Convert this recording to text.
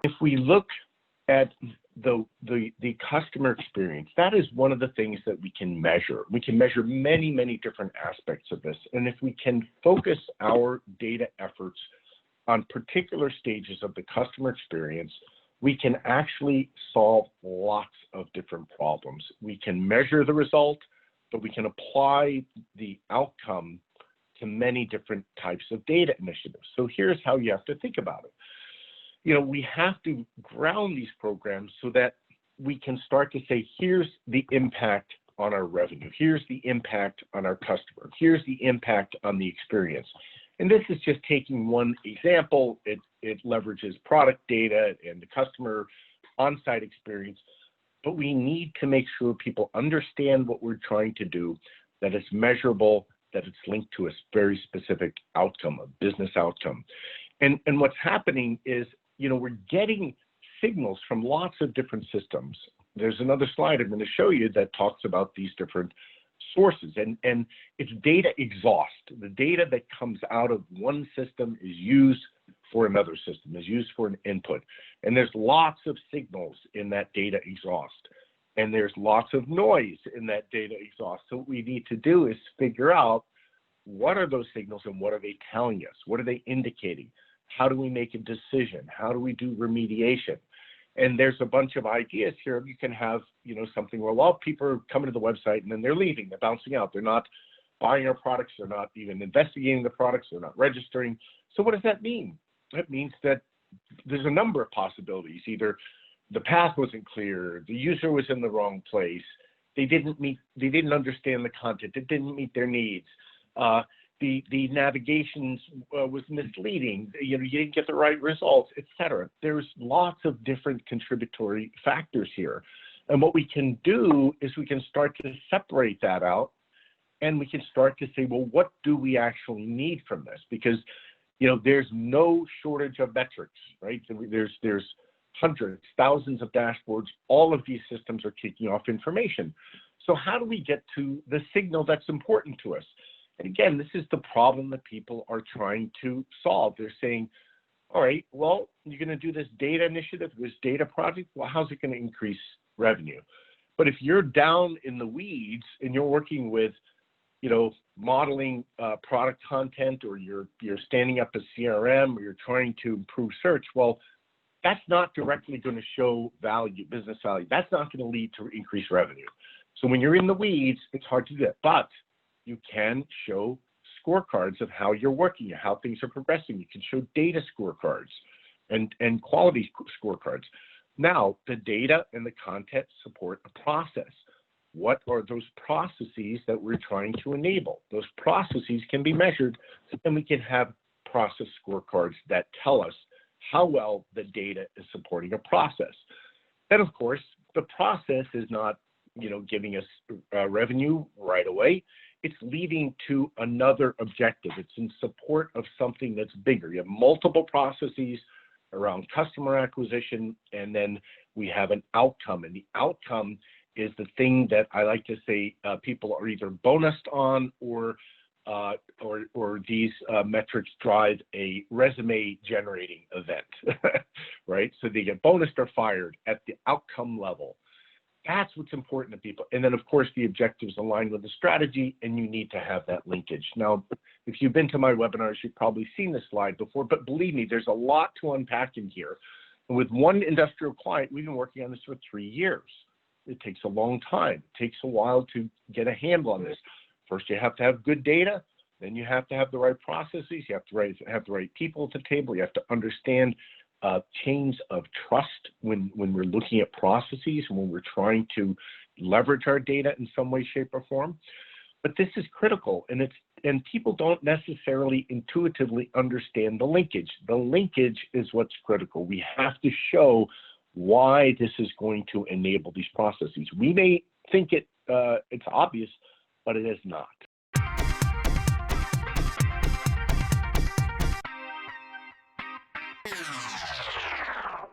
if we look at the customer experience, that is one of the things that we can measure. We can measure many, many different aspects of this. And if we can focus our data efforts on particular stages of the customer experience, we can actually solve lots of different problems. We can measure the result, but we can apply the outcome to many different types of data initiatives. So here's how you have to think about it. You know, we have to ground these programs so that we can start to say, here's the impact on our revenue. Here's the impact on our customer. Here's the impact on the experience. And this is just taking one example. It leverages product data and the customer on-site experience, but we need to make sure people understand what we're trying to do, that it's measurable, that it's linked to a very specific outcome, a business outcome. And what's happening is, you know, we're getting signals from lots of different systems. There's another slide I'm going to show you that talks about these different sources, and it's data exhaust. The data that comes out of one system is used for another system, is used for an input. And there's lots of signals in that data exhaust. And there's lots of noise in that data exhaust. So what we need to do is figure out what are those signals and what are they telling us? What are they indicating? How do we make a decision? How do we do remediation? And there's a bunch of ideas here. You can have, you know, something where a lot of people are coming to the website and then they're leaving, they're bouncing out. They're not buying our products. They're not even investigating the products. They're not registering. So what does that mean? That means that there's a number of possibilities. Either the path wasn't clear, the user was in the wrong place, they didn't understand the content, it didn't meet their needs. The navigation was misleading, you know, you didn't get the right results, etc. There's lots of different contributory factors here. And what we can do is we can start to separate that out, and we can start to say, well, what do we actually need from this? Because, you know, there's no shortage of metrics, right? There's hundreds, thousands of dashboards. All of these systems are kicking off information. So how do we get to the signal that's important to us? And again, this is the problem that people are trying to solve. They're saying, all right, well, you're going to do this data initiative, this data project. Well, how's it going to increase revenue? But if you're down in the weeds and you're working with, you know, modeling product content, or you're standing up a CRM, or you're trying to improve search, well, that's not directly going to show value, business value. That's not going to lead to increased revenue. So when you're in the weeds, it's hard to do that. But you can show scorecards of how you're working, how things are progressing. You can show data scorecards and quality scorecards. Now, the data and the content support a process. What are those processes that we're trying to enable? Those processes can be measured, and we can have process scorecards that tell us how well the data is supporting a process. Then, of course, the process is not, you know, giving us revenue right away. It's leading to another objective. It's in support of something that's bigger. You have multiple processes around customer acquisition, and then we have an outcome. And the outcome is the thing that I like to say people are either bonused on, or these metrics drive a resume generating event, right? So they get bonused or fired at the outcome level. That's what's important to people. And then, of course, the objectives align with the strategy, and you need to have that linkage. Now, if you've been to my webinars, you've probably seen this slide before, but believe me, there's a lot to unpack in here. And with one industrial client, we've been working on this for 3 years. It takes a long time. It takes a while to get a handle on this. First, you have to have good data. Then you have to have the right processes. You have to have the right people at the table. You have to understand chains of trust when we're looking at processes, when we're trying to leverage our data in some way, shape, or form. But this is critical, and people don't necessarily intuitively understand the linkage. The linkage is what's critical. We have to show why this is going to enable these processes. We may think it's obvious, but it is not.